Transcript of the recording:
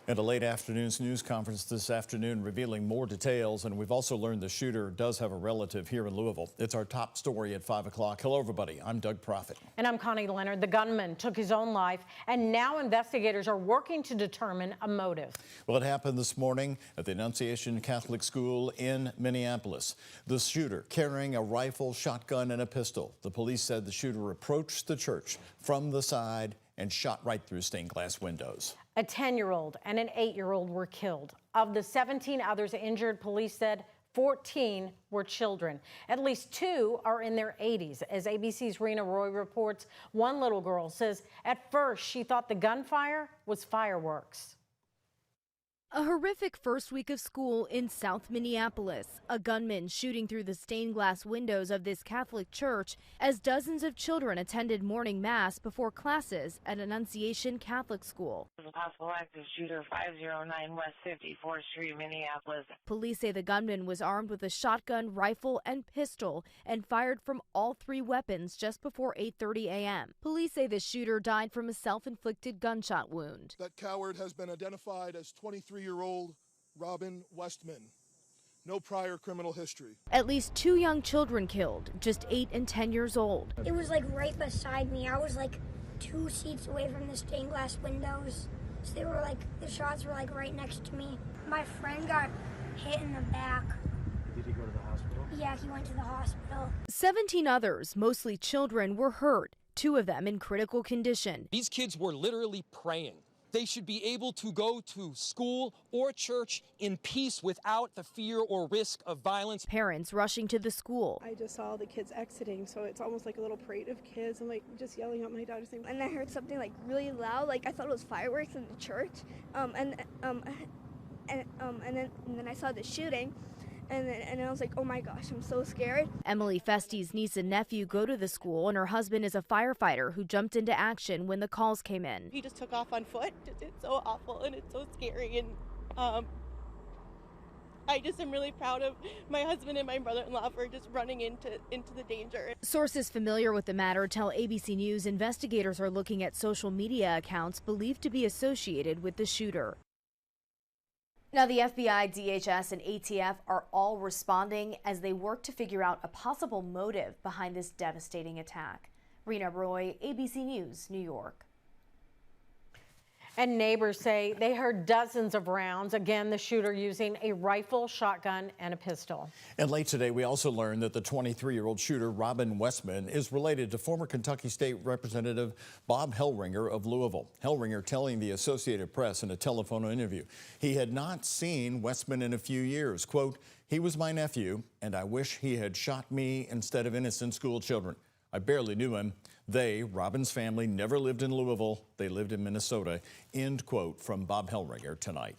And a late afternoon's news conference this afternoon revealing more details. And we've also learned the shooter does have a relative here in Louisville. It's our top story at 5 o'clock. Hello, everybody. I'm Doug Proffitt. And I'm Connie Leonard. The gunman took his own life, and now investigators are working to determine a motive. Well, it happened this morning at the Annunciation Catholic School in Minneapolis. The shooter carrying a rifle, shotgun, and a pistol. The police said the shooter approached the church from the side and shot right through stained glass windows. A 10-year-old and an 8-year-old were killed. Of the 17 others injured, police said 14 were children. At least 2 are in their 80s. As ABC's Rena Roy reports, one little girl says at first she thought the gunfire was fireworks. A horrific first week of school in South Minneapolis. A gunman shooting through the stained glass windows of this Catholic church as dozens of children attended morning mass before classes at Annunciation Catholic School. Possible active shooter 509 West 54th Street, Minneapolis. Police say the gunman was armed with a shotgun, rifle, and pistol and fired from all 3 weapons just before 8:30 a.m. Police say the shooter died from a self-inflicted gunshot wound. That coward has been identified as 23-year-old Robin Westman. No prior criminal history. At least 2 young children killed, just 8 and 10 years old. It was like right beside me. I was like 2 seats away from the stained glass windows. So they were like, the shots were like right next to me. My friend got hit in the back. Did he go to the hospital? Yeah, he went to the hospital. 17 others, mostly children, were hurt, 2 of them in critical condition. These kids were literally praying. They should be able to go to school or church in peace without the fear or risk of violence. Parents rushing to the school. I just saw the kids exiting, so it's almost like a little parade of kids. I'm like just yelling at my daughter saying, and I heard something like really loud, like I thought it was fireworks in the church. And then I saw the shooting. And I was like, oh my gosh, I'm so scared. Emily Feste's niece and nephew go to the school, and her husband is a firefighter who jumped into action when the calls came in. He just took off on foot. It's so awful and it's so scary. And I just am really proud of my husband and my brother-in-law for just running into the danger. Sources familiar with the matter tell ABC News investigators are looking at social media accounts believed to be associated with the shooter. Now, the FBI, DHS, and ATF are all responding as they work to figure out a possible motive behind this devastating attack. Rena Roy, ABC News, New York. And neighbors say they heard dozens of rounds. Again, the shooter using a rifle, shotgun, and a pistol. And late today, we also learned that the 23-year-old shooter, Robin Westman, is related to former Kentucky State Representative Bob Hellringer of Louisville. Hellringer telling the Associated Press in a telephone interview he had not seen Westman in a few years. Quote, "He was my nephew, and I wish he had shot me instead of innocent school children. I barely knew him. They, Robin's family, never lived in Louisville. They lived in Minnesota." End quote from Bob Hellringer tonight.